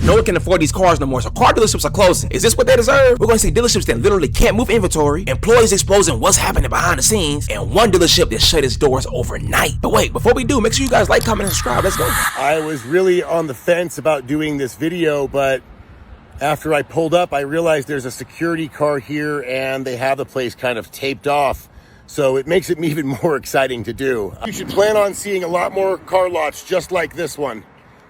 No one can afford these cars no more, so car dealerships are closing. Is this what they deserve? We're going to see dealerships that literally can't move inventory, employees exposing what's happening behind the scenes, and one dealership that shut its doors overnight. But wait, before we do, make sure you guys like, comment, and subscribe. Let's go. I was really on the fence about doing this video, but after I pulled up, I realized there's a security car here and they have the place kind of taped off. So it makes it even more exciting to do. You should plan on seeing a lot more car lots just like this one.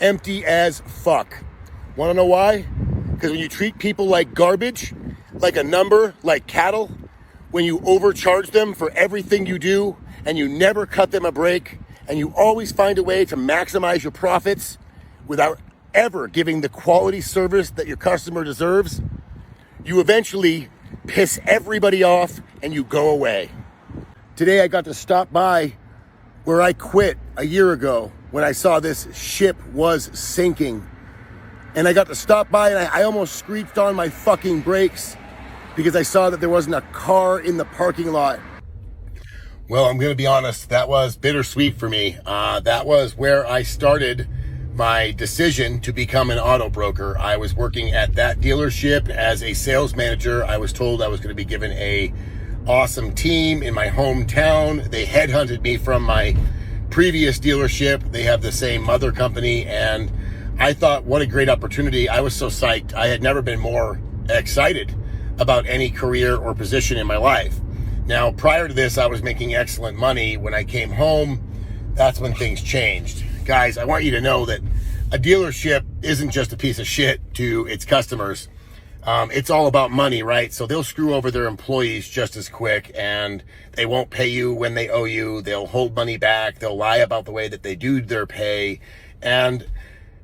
Empty as fuck. Wanna know why? Because when you treat people like garbage, like a number, like cattle, when you overcharge them for everything you do and you never cut them a break and you always find a way to maximize your profits without ever giving the quality service that your customer deserves, you eventually piss everybody off and you go away. Today I got to stop by where I quit a year ago when I saw this ship was sinking. And I got to stop by and I almost screeched on my fucking brakes because I saw that there wasn't a car in the parking lot. Well, I'm gonna be honest, that was bittersweet for me. That was where I started my decision to become an auto broker. I was working at that dealership as a sales manager. I was told I was gonna be given a awesome team in my hometown. They headhunted me from my previous dealership. They have the same mother company, and I thought, what a great opportunity. I was so psyched. I had never been more excited about any career or position in my life. Now, prior to this, I was making excellent money. When I came home, that's when things changed. Guys, I want you to know that a dealership isn't just a piece of shit to its customers. It's all about money, right? So they'll screw over their employees just as quick, and they won't pay you when they owe you. They'll hold money back. They'll lie about the way that they do their pay. And,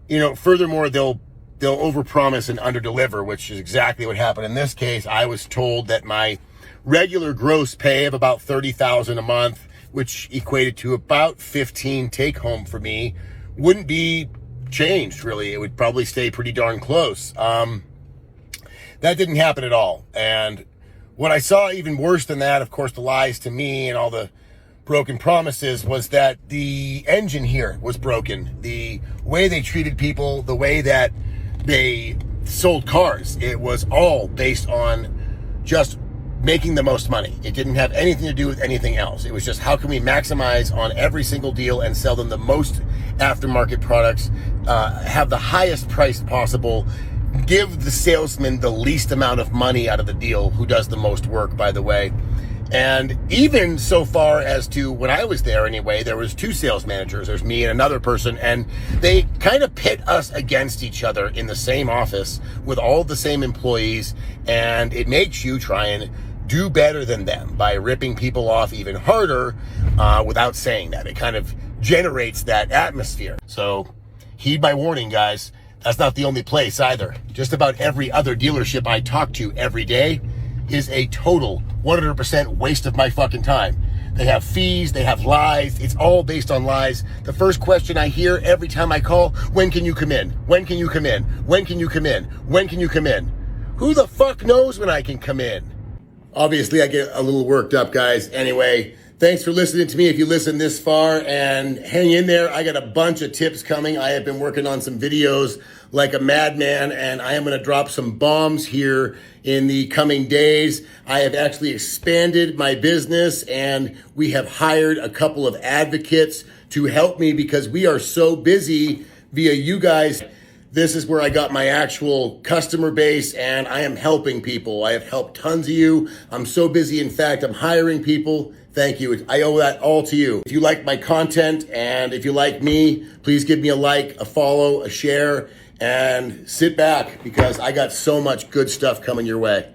you know, furthermore, they'll overpromise and underdeliver, which is exactly what happened in this case. I was told that my regular gross pay of about $30,000 a month, which equated to about 15 take home for me, wouldn't be changed really. It would probably stay pretty darn close. That didn't happen at all. And what I saw even worse than that, of course, the lies to me and all the broken promises, was that the engine here was broken. The way they treated people, the way that they sold cars, it was all based on just making the most money. It didn't have anything to do with anything else. It was just, how can we maximize on every single deal and sell them the most aftermarket products, have the highest price possible, give the salesman the least amount of money out of the deal, who does the most work, by the way. And even so far as to, when I was there anyway, there was two sales managers. There's me and another person, and they kind of pit us against each other in the same office with all the same employees, and it makes you try and do better than them by ripping people off even harder without saying that. It kind of generates that atmosphere. So heed my warning, guys. That's not the only place either. Just about every other dealership I talk to every day is a total 100% waste of my fucking time. They have fees, they have lies. It's all based on lies. The first question I hear every time I call, when can you come in? When can you come in? When can you come in? When can you come in? Who the fuck knows when I can come in? Obviously, I get a little worked up, guys. Anyway, thanks for listening to me if you listened this far, and hang in there. I got a bunch of tips coming. I have been working on some videos like a madman, and I am going to drop some bombs here in the coming days. I have actually expanded my business, and we have hired a couple of advocates to help me because we are so busy via you guys. This is where I got my actual customer base, and I am helping people. I have helped tons of you. I'm so busy. In fact, I'm hiring people. Thank you. I owe that all to you. If you like my content and if you like me, please give me a like, a follow, a share, and sit back because I got so much good stuff coming your way.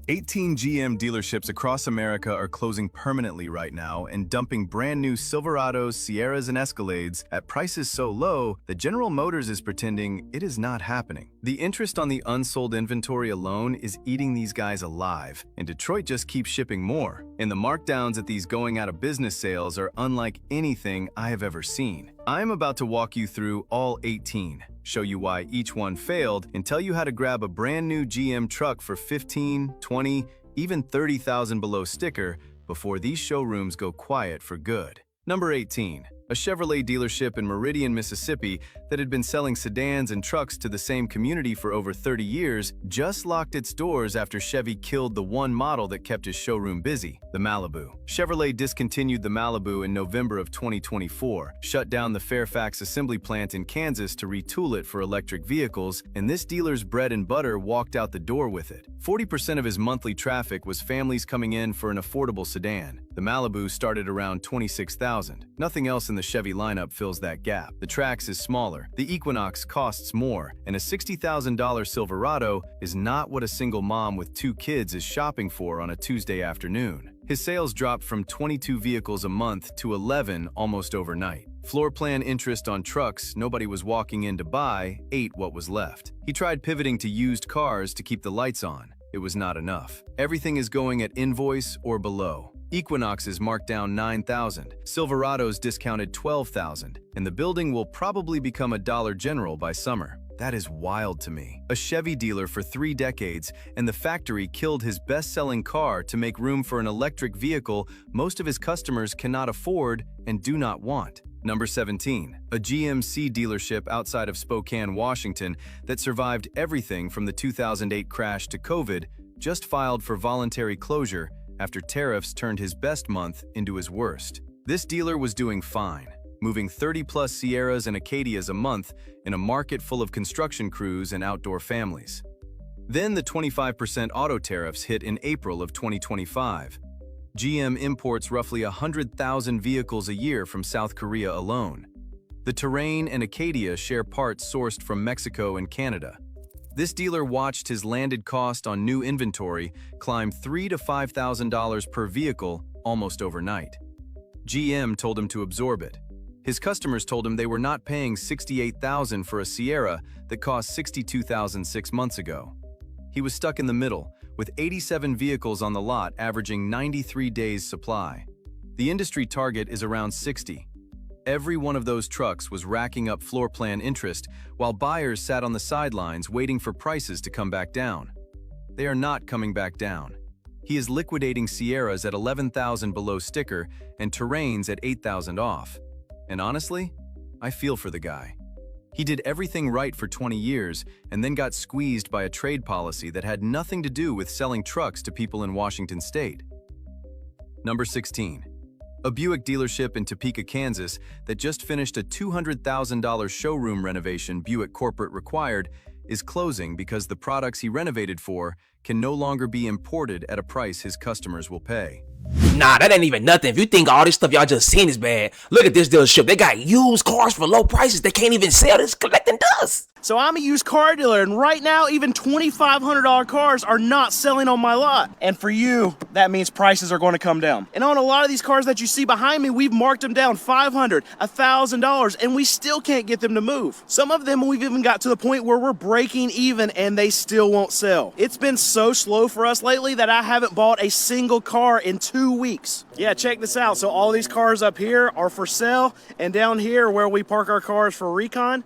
18 GM dealerships across America are closing permanently right now and dumping brand new Silverados, Sierras, and Escalades at prices so low that General Motors is pretending it is not happening. The interest on the unsold inventory alone is eating these guys alive, and Detroit just keeps shipping more. And the markdowns at these going out of business sales are unlike anything I have ever seen. I'm about to walk you through all 18, show you why each one failed, and tell you how to grab a brand new GM truck for 15, 20, even 30,000 below sticker before these showrooms go quiet for good. Number 18. A Chevrolet dealership in Meridian, Mississippi, that had been selling sedans and trucks to the same community for over 30 years, just locked its doors after Chevy killed the one model that kept his showroom busy, the Malibu. Chevrolet discontinued the Malibu in November of 2024, shut down the Fairfax assembly plant in Kansas to retool it for electric vehicles, and this dealer's bread and butter walked out the door with it. 40% of his monthly traffic was families coming in for an affordable sedan. The Malibu started around $26,000. Nothing else in the Chevy lineup fills that gap. The Trax is smaller, the Equinox costs more, and a $60,000 Silverado is not what a single mom with 2 kids is shopping for on a Tuesday afternoon. His sales dropped from 22 vehicles a month to 11 almost overnight. Floor plan interest on trucks nobody was walking in to buy ate what was left. He tried pivoting to used cars to keep the lights on. It was not enough. Everything is going at invoice or below. Equinox is marked down $9,000, Silverado's discounted $12,000, and the building will probably become a Dollar General by summer. That is wild to me. A Chevy dealer for 3 decades, and the factory killed his best-selling car to make room for an electric vehicle most of his customers cannot afford and do not want. Number 17. A GMC dealership outside of Spokane, Washington that survived everything from the 2008 crash to COVID just filed for voluntary closure after tariffs turned his best month into his worst. This dealer was doing fine, moving 30-plus Sierras and Acadias a month in a market full of construction crews and outdoor families. Then the 25% auto tariffs hit in April of 2025. GM imports roughly 100,000 vehicles a year from South Korea alone. The Terrain and Acadia share parts sourced from Mexico and Canada. This dealer watched his landed cost on new inventory climb $3,000 to $5,000 per vehicle almost overnight. GM told him to absorb it. His customers told him they were not paying $68,000 for a Sierra that cost $62,000 6 months ago. He was stuck in the middle, with 87 vehicles on the lot averaging 93 days supply. The industry target is around 60. Every one of those trucks was racking up floor plan interest while buyers sat on the sidelines waiting for prices to come back down. They are not coming back down. He is liquidating Sierras at $11,000 below sticker and Terrains at $8,000 off. And honestly, I feel for the guy. He did everything right for 20 years and then got squeezed by a trade policy that had nothing to do with selling trucks to people in Washington state. Number 16. A Buick dealership in Topeka, Kansas that just finished a $200,000 showroom renovation Buick corporate required is closing because the products he renovated for can no longer be imported at a price his customers will pay. Nah, that ain't even nothing. If you think all this stuff y'all just seen is bad, look at this dealership. They got used cars for low prices. They can't even sell. This collecting dust. So I'm a used car dealer, and right now, even $2,500 cars are not selling on my lot. And for you, that means prices are going to come down. And on a lot of these cars that you see behind me, we've marked them down $500, $1,000, and we still can't get them to move. Some of them, we've even got to the point where we're breaking even, and they still won't sell. It's been so slow for us lately that I haven't bought a single car in 2 weeks. Yeah, check this out. So all these cars up here are for sale, and down here where we park our cars for recon,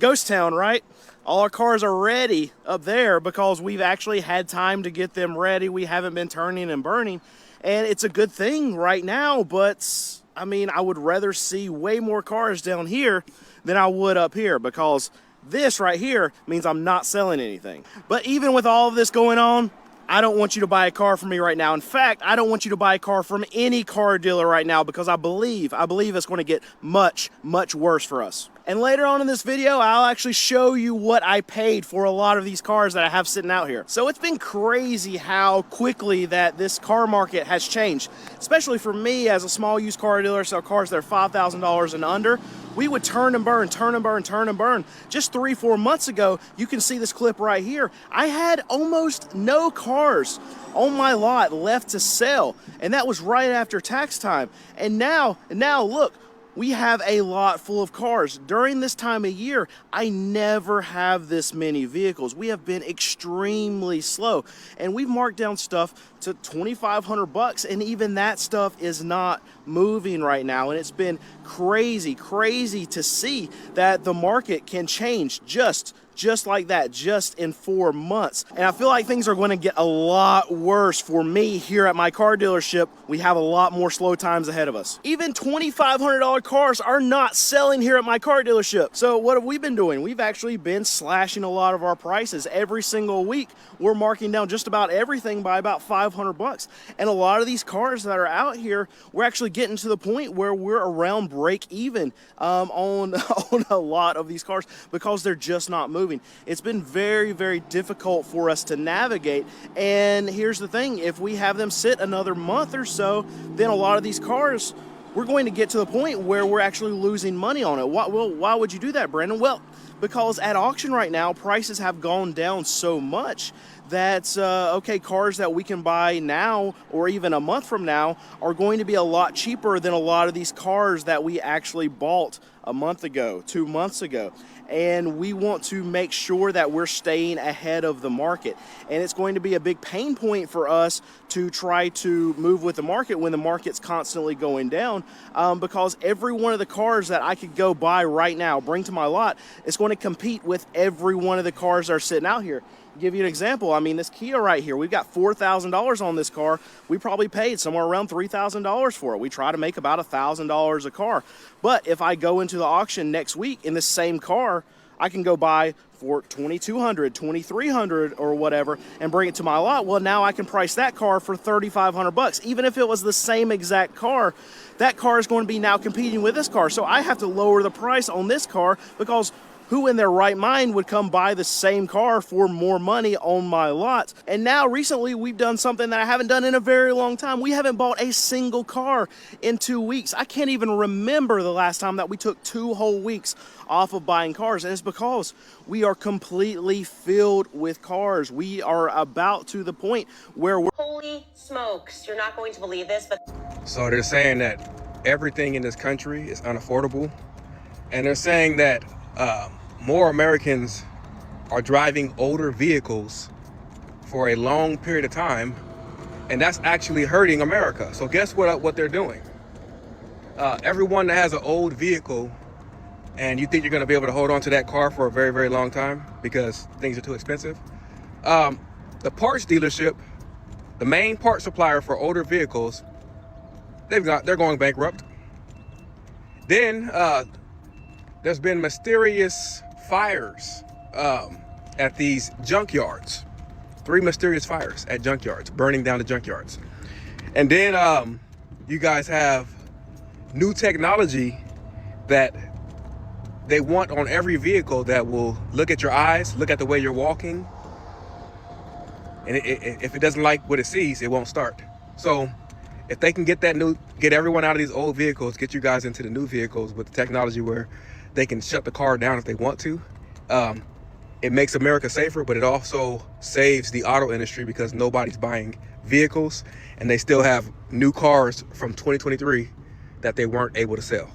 ghost town, right? All our cars are ready up there because we've actually had time to get them ready. We haven't been turning and burning, and it's a good thing right now, but I mean, I would rather see way more cars down here than I would up here because this right here means I'm not selling anything. But even with all of this going on, I don't want you to buy a car from me right now. In fact, I don't want you to buy a car from any car dealer right now because I believe it's going to get much, much worse for us. And later on in this video, I'll actually show you what I paid for a lot of these cars that I have sitting out here. So it's been crazy how quickly that this car market has changed, especially for me as a small used car dealer, sell cars that are $5,000 and under. We would turn and burn, turn and burn, turn and burn. Just 3-4 months ago, you can see this clip right here. I had almost no cars on my lot left to sell, and that was right after tax time. And now look, we have a lot full of cars. During this time of year, I never have this many vehicles. We have been extremely slow, and we've marked down stuff to $2,500, and even that stuff is not moving right now, and it's been crazy to see that the market can change just like that, just in 4 months. And I feel like things are going to get a lot worse for me here at my car dealership. We have a lot more slow times ahead of us. Even $2,500 cars are not selling here at my car dealership. So what have we been doing? We've actually been slashing a lot of our prices. Every single week, we're marking down just about everything by about $500. And a lot of these cars that are out here, we're actually getting to the point where we're around break even on a lot of these cars because they're just not moving. It's been very difficult for us to navigate. And here's the thing, if we have them sit another month or so, then a lot of these cars, we're going to get to the point where we're actually losing money on it. Why would you do that, Brandon? Well, because at auction right now, prices have gone down so much that, okay, cars that we can buy now or even a month from now are going to be a lot cheaper than a lot of these cars that we actually bought a month ago, 2 months ago. And we want to make sure that we're staying ahead of the market. And it's going to be a big pain point for us to try to move with the market when the market's constantly going down, because every one of the cars that I could go buy right now, bring to my lot, is going to compete with every one of the cars that are sitting out here. Give you an example. I mean, this Kia right here, we've got $4,000 on this car. We probably paid somewhere around $3,000 for it. We try to make about $1,000 a car. But if I go into the auction next week in the same car, I can go buy for $2,200, $2,300 or whatever and bring it to my lot. Well, now I can price that car for $3,500. Even if it was the same exact car, that car is going to be now competing with this car. So I have to lower the price on this car because who in their right mind would come buy the same car for more money on my lot? And now recently we've done something that I haven't done in a very long time. We haven't bought a single car in 2 weeks. I can't even remember the last time that we took 2 whole weeks off of buying cars. And it's because we are completely filled with cars. We are about to the point where we're... Holy smokes, you're not going to believe this, but... So they're saying that everything in this country is unaffordable. And they're saying that more Americans are driving older vehicles for a long period of time, and that's actually hurting America. So guess what they're doing? Everyone that has an old vehicle and you think you're going to be able to hold on to that car for a very long time because things are too expensive, the parts dealership, the main part supplier for older vehicles, they're going bankrupt. Then there's been mysterious fires at these junkyards. 3 mysterious fires at junkyards, burning down the junkyards. And then you guys have new technology that they want on every vehicle that will look at your eyes, look at the way you're walking. And if it doesn't like what it sees, it won't start. So if they can get everyone out of these old vehicles, get you guys into the new vehicles with the technology where they can shut the car down if they want to, it makes America safer, but it also saves the auto industry because nobody's buying vehicles and they still have new cars from 2023 that they weren't able to sell.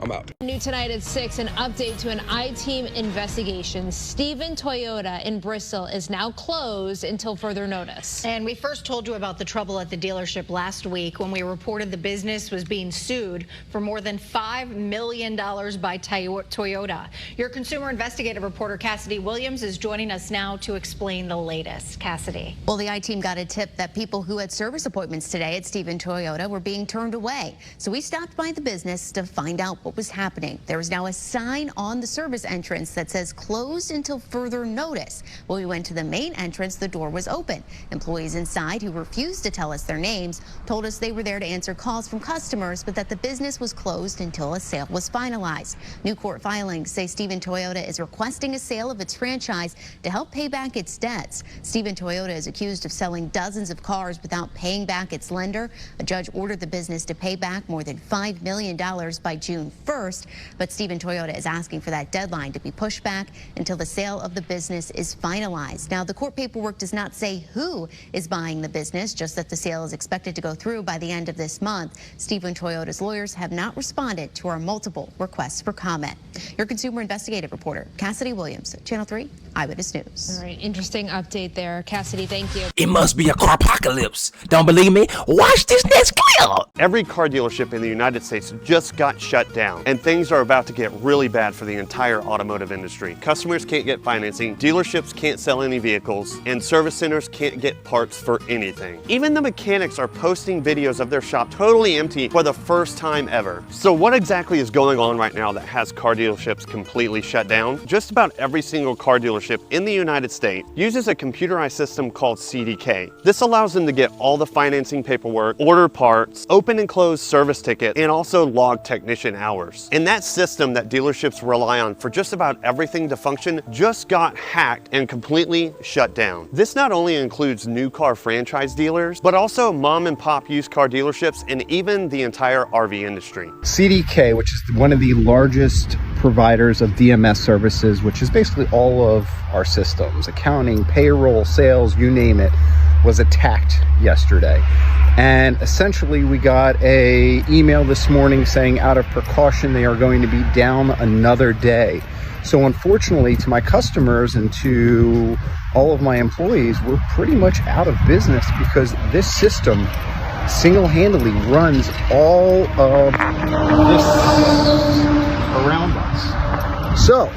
I'm out. New tonight at 6, an update to an I-Team investigation. Stephen Toyota in Bristol is now closed until further notice. And we first told you about the trouble at the dealership last week when we reported the business was being sued for more than $5 million by Toyota. Your consumer investigative reporter Cassidy Williams is joining us now to explain the latest. Cassidy. Well, the I-Team got a tip that people who had service appointments today at Stephen Toyota were being turned away. So we stopped by the business to find out what was happening. There is now a sign on the service entrance that says closed until further notice. When we went to the main entrance, the door was open. Employees inside who refused to tell us their names told us they were there to answer calls from customers, but that the business was closed until a sale was finalized. New court filings say Stephen Toyota is requesting a sale of its franchise to help pay back its debts. Stephen Toyota is accused of selling dozens of cars without paying back its lender. A judge ordered the business to pay back more than $5 million by June 1st, but Stephen Toyota is asking for that deadline to be pushed back until the sale of the business is finalized. Now, the court paperwork does not say who is buying the business, just that the sale is expected to go through by the end of this month. Stephen Toyota's lawyers have not responded to our multiple requests for comment. Your consumer investigative reporter, Cassidy Williams, Channel 3. Eyewitness News. All right, interesting update there. Cassidy, thank you. It must be a car apocalypse. Don't believe me? Watch this next clip. Every car dealership in the United States just got shut down, and things are about to get really bad for the entire automotive industry. Customers can't get financing, dealerships can't sell any vehicles, and service centers can't get parts for anything. Even the mechanics are posting videos of their shop totally empty for the first time ever. So what exactly is going on right now that has car dealerships completely shut down? Just about every single car dealership in the United States uses a computerized system called CDK. This allows them to get all the financing paperwork, order parts, open and close service tickets, and also log technician hours. And that system that dealerships rely on for just about everything to function just got hacked and completely shut down. This not only includes new car franchise dealers, but also mom and pop used car dealerships and even the entire RV industry. CDK, which is one of the largest providers of DMS services, which is basically all of our systems, accounting, payroll, sales, you name it, was attacked yesterday. And essentially we got a email this morning saying out of precaution they are going to be down another day. So unfortunately to my customers and to all of my employees, we're pretty much out of business because this system single-handedly runs all of this around us. So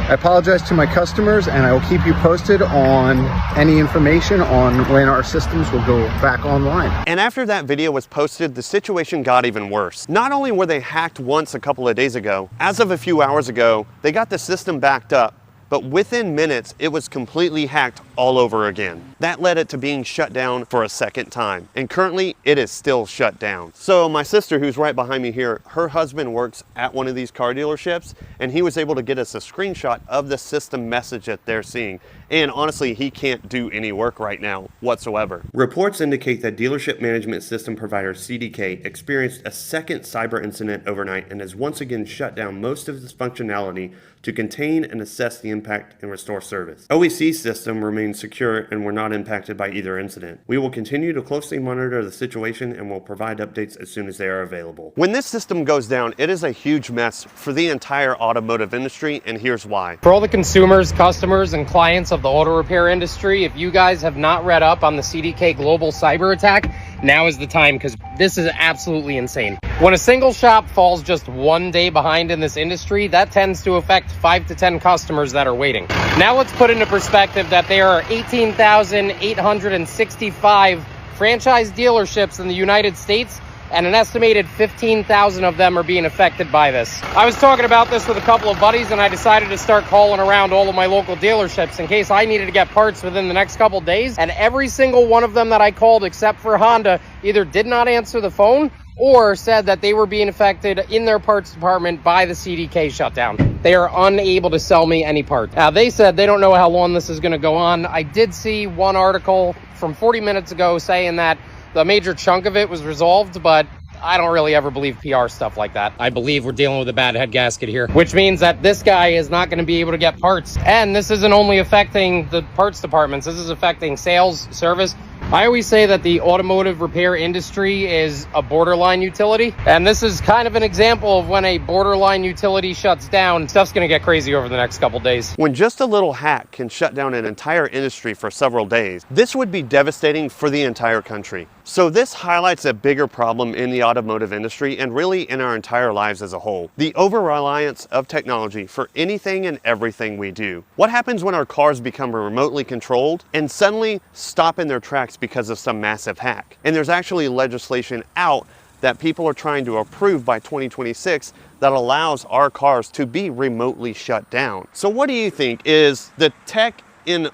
I apologize to my customers, and I will keep you posted on any information on when our systems will go back online. And after that video was posted, the situation got even worse. Not only were they hacked once a couple of days ago, as of a few hours ago, they got the system backed up, but within minutes, it was completely hacked all over again. That led it to being shut down for a second time, and currently it is still shut down. So my sister, who's right behind me here, her husband works at one of these car dealerships, and he was able to get us a screenshot of the system message that they're seeing. And honestly, he can't do any work right now whatsoever. Reports indicate that dealership management system provider CDK experienced a second cyber incident overnight and has once again shut down most of its functionality to contain and assess the impact and restore service. OEC's system remains secure and we're not impacted by either incident. We will continue to closely monitor the situation and will provide updates as soon as they are available. When this system goes down, it is a huge mess for the entire automotive industry, and here's why. For all the consumers, customers, and clients of the auto repair industry, if you guys have not read up on the CDK global cyber attack, now is the time, because this is absolutely insane. When a single shop falls just one day behind in this industry, that tends to affect 5 to 10 customers that are waiting. Now let's put into perspective that there are 18,865 franchise dealerships in the United States, and an estimated 15,000 of them are being affected by this. I was talking about this with a couple of buddies, and I decided to start calling around all of my local dealerships in case I needed to get parts within the next couple days, and every single one of them that I called except for Honda either did not answer the phone or said that they were being affected in their parts department by the CDK shutdown. They are unable to sell me any parts. Now, they said they don't know how long this is going to go on. I did see one article from 40 minutes ago saying that the major chunk of it was resolved, but I don't really ever believe PR stuff like that. I believe we're dealing with a bad head gasket here, which means that this guy is not going to be able to get parts. And this isn't only affecting the parts departments, this is affecting sales, service. I always say that the automotive repair industry is a borderline utility, and this is kind of an example of when a borderline utility shuts down. Stuff's going to get crazy over the next couple days. When just a little hack can shut down an entire industry for several days, this would be devastating for the entire country. So this highlights a bigger problem in the automotive industry and really in our entire lives as a whole. The over-reliance of technology for anything and everything we do. What happens when our cars become remotely controlled and suddenly stop in their tracks because of some massive hack? And there's actually legislation out that people are trying to approve by 2026 that allows our cars to be remotely shut down. So what do you think? Is the tech in,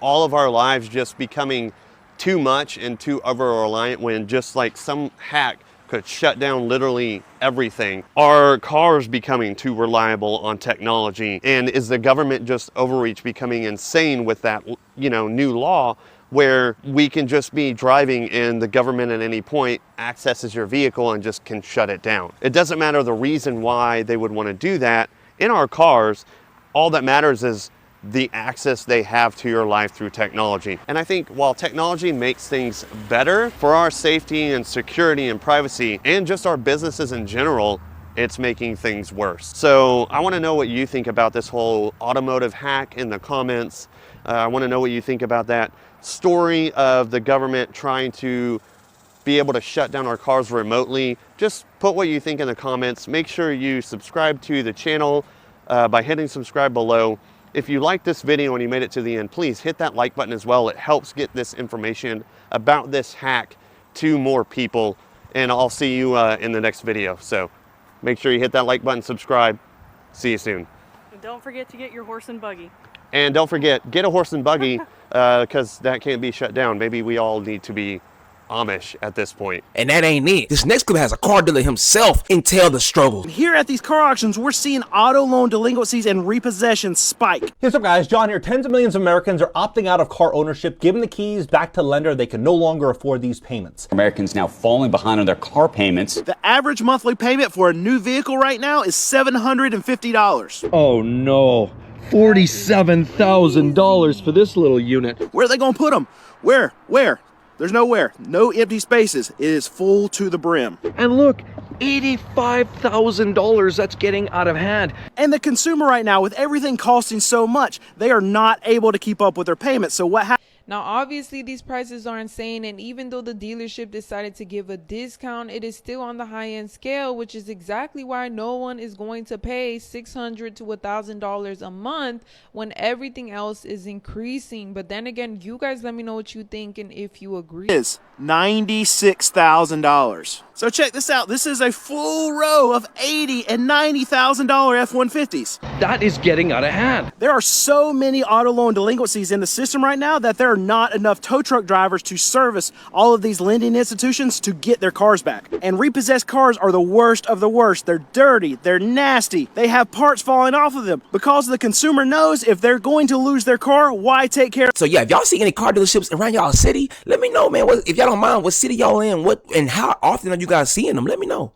all of our lives just becoming too much and too over-reliant when just like some hack could shut down literally everything? Are cars becoming too reliable on technology? And is the government just overreach becoming insane with that, new law where we can just be driving and the government at any point accesses your vehicle and just can shut it down? It doesn't matter the reason why they would want to do that in our cars. All that matters is the access they have to your life through technology. And I think while technology makes things better for our safety and security and privacy and just our businesses in general, it's making things worse. So I want to know what you think about this whole automotive hack in the comments. I want to know what you think about that story of the government trying to be able to shut down our cars remotely. Just put what you think in the comments. Make sure you subscribe to the channel by hitting subscribe below. If you like this video and you made it to the end, please hit that like button as well. It helps get this information about this hack to more people. And I'll see you in the next video. So make sure you hit that like button, subscribe. See you soon. And don't forget to get your horse and buggy. And don't forget, get a horse and buggy because that can't be shut down. Maybe we all need to be Amish at this point. And that ain't it. This next clip has a car dealer himself entail the struggle. Here at these car auctions, we're seeing auto loan delinquencies and repossessions spike. Hey, what's up guys, John here. Tens of millions of Americans are opting out of car ownership, giving the keys back to lender. They can no longer afford these payments. Americans now falling behind on their car payments. The average monthly payment for a new vehicle right now is $750. Oh no, $47,000 for this little unit. Where are they gonna put them? Where? There's nowhere. No empty spaces. It is full to the brim. And look, $85,000. That's getting out of hand. And the consumer right now, with everything costing so much, they are not able to keep up with their payments. So what happens? Now, obviously, these prices are insane, and even though the dealership decided to give a discount, it is still on the high-end scale, which is exactly why no one is going to pay $600 to $1,000 a month when everything else is increasing. But then again, you guys let me know what you think and if you agree. Is $96,000. So check this out. This is a full row of $80,000 and $90,000 F-150s. That is getting out of hand. There are so many auto loan delinquencies in the system right now that there are not enough tow truck drivers to service all of these lending institutions to get their cars back. And repossessed cars are the worst of the worst. They're dirty, they're nasty, they have parts falling off of them because the consumer knows if they're going to lose their car, why take care of it? So yeah, if y'all see any car dealerships around y'all city, let me know, man. If y'all don't mind, what city y'all in, what and how often are you guys seeing them? Let me know.